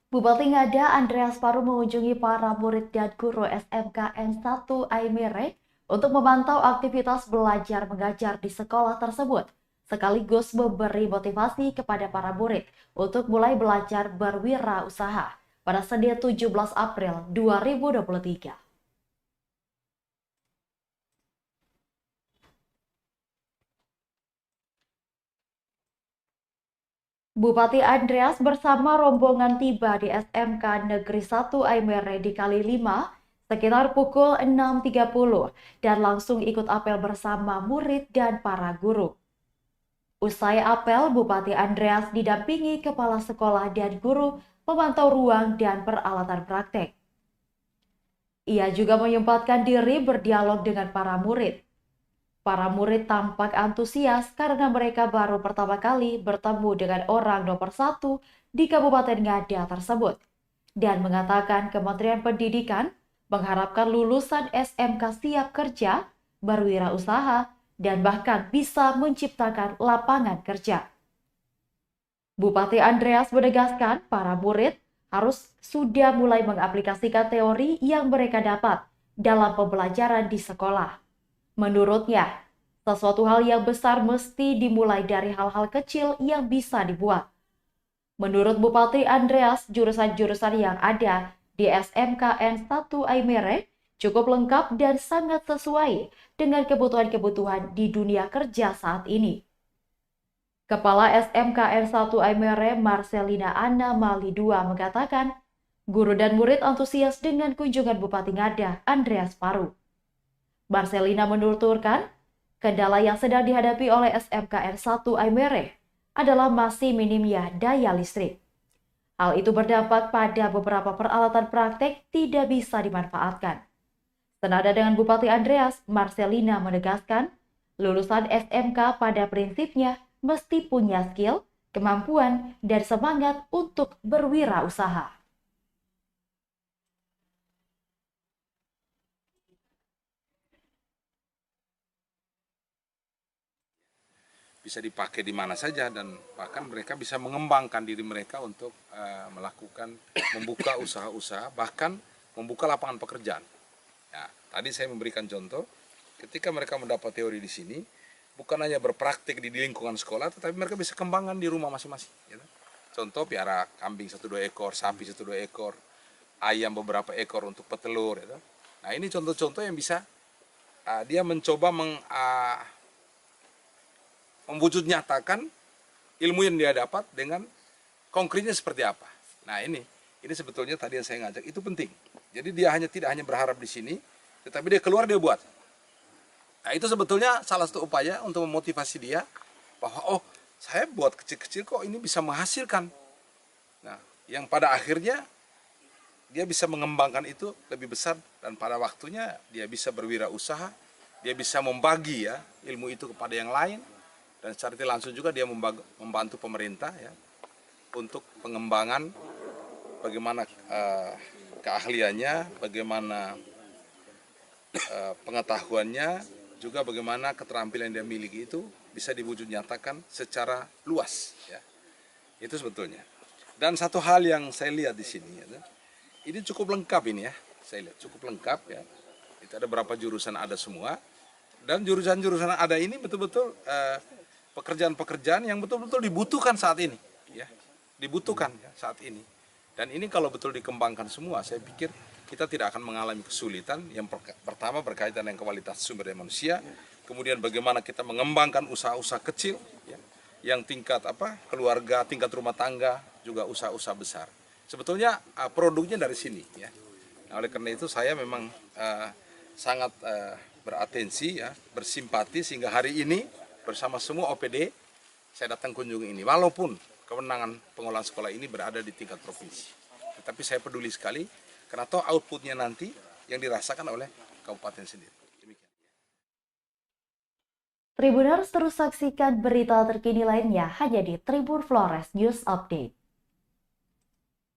Bupati Ngada Andreas Paru mengunjungi para murid dan guru SMKN 1 Aimere untuk memantau aktivitas belajar mengajar di sekolah tersebut, sekaligus memberi motivasi kepada para murid untuk mulai belajar berwirausaha pada Senin 17 April 2023. Bupati Andreas bersama rombongan tiba di SMK Negeri 1 Aimere di Kali 5 sekitar pukul 6.30 dan langsung ikut apel bersama murid dan para guru. Usai apel, Bupati Andreas didampingi kepala sekolah dan guru memantau ruang dan peralatan praktek. Ia juga menyempatkan diri berdialog dengan para murid. Para murid tampak antusias karena mereka baru pertama kali bertemu dengan orang nomor 1 di Kabupaten Ngada tersebut dan mengatakan Kementerian Pendidikan mengharapkan lulusan SMK siap kerja, berwirausaha, dan bahkan bisa menciptakan lapangan kerja. Bupati Andreas menegaskan para murid harus sudah mulai mengaplikasikan teori yang mereka dapat dalam pembelajaran di sekolah. Menurutnya, sesuatu hal yang besar mesti dimulai dari hal-hal kecil yang bisa dibuat. Menurut Bupati Andreas, jurusan-jurusan yang ada di SMKN 1 Aimere cukup lengkap dan sangat sesuai dengan kebutuhan-kebutuhan di dunia kerja saat ini. Kepala SMKN 1 Aimere Marcelina Anna Mali II mengatakan, guru dan murid antusias dengan kunjungan Bupati Ngada Andreas Paru. Marcelina menuturkan, kendala yang sedang dihadapi oleh SMKN 1 Aimere adalah masih minimnya daya listrik. Hal itu berdampak pada beberapa peralatan praktek tidak bisa dimanfaatkan. Senada dengan Bupati Andreas, Marcelina menegaskan, lulusan SMK pada prinsipnya mesti punya skill, kemampuan, dan semangat untuk berwirausaha. Bisa dipakai di mana saja dan bahkan mereka bisa mengembangkan diri mereka untuk melakukan membuka usaha-usaha, bahkan membuka lapangan pekerjaan. Ya, tadi saya memberikan contoh ketika mereka mendapat teori di sini, bukan hanya berpraktik di lingkungan sekolah, tetapi mereka bisa kembangkan di rumah masing-masing. Gitu. Contoh piara kambing 1-2 ekor, sapi 1-2 ekor, ayam beberapa ekor untuk petelur. Gitu. Nah ini contoh-contoh yang bisa dia mencoba memwujud nyatakan ilmu yang dia dapat dengan konkretnya seperti apa. Nah ini sebetulnya tadi yang saya ngajak itu penting. Jadi dia tidak hanya berharap di sini, tetapi dia keluar dia buat. Nah itu sebetulnya salah satu upaya untuk memotivasi dia bahwa oh saya buat kecil-kecil kok ini bisa menghasilkan. Nah yang pada akhirnya dia bisa mengembangkan itu lebih besar dan pada waktunya dia bisa berwirausaha, dia bisa membagi ya ilmu itu kepada yang lain. Dan secara tidak langsung juga dia membantu pemerintah ya untuk pengembangan bagaimana keahliannya, bagaimana pengetahuannya, juga bagaimana keterampilan yang dia miliki itu bisa diwujud nyatakan secara luas ya. Itu sebetulnya. Dan satu hal yang saya lihat di sini ya, ini cukup lengkap ini ya. Saya lihat cukup lengkap ya. Itu ada berapa jurusan ada semua dan jurusan-jurusan ada ini betul-betul pekerjaan-pekerjaan yang betul-betul dibutuhkan saat ini ya, dibutuhkan ya, saat ini. Dan ini kalau betul dikembangkan semua, saya pikir kita tidak akan mengalami kesulitan. Yang pertama berkaitan dengan kualitas sumber daya manusia, kemudian bagaimana kita mengembangkan usaha-usaha kecil ya, yang tingkat keluarga, tingkat rumah tangga, juga usaha-usaha besar. Sebetulnya produknya dari sini ya. Nah, oleh karena itu saya memang sangat beratensi ya, bersimpati sehingga hari ini bersama semua OPD saya datang kunjungi ini. Walaupun kewenangan pengelolaan sekolah ini berada di tingkat provinsi. Tetapi saya peduli sekali karena toh outputnya nanti yang dirasakan oleh kabupaten sendiri. Demikian. Tribuners terus saksikan berita terkini lainnya hanya di Tribun Flores News Update.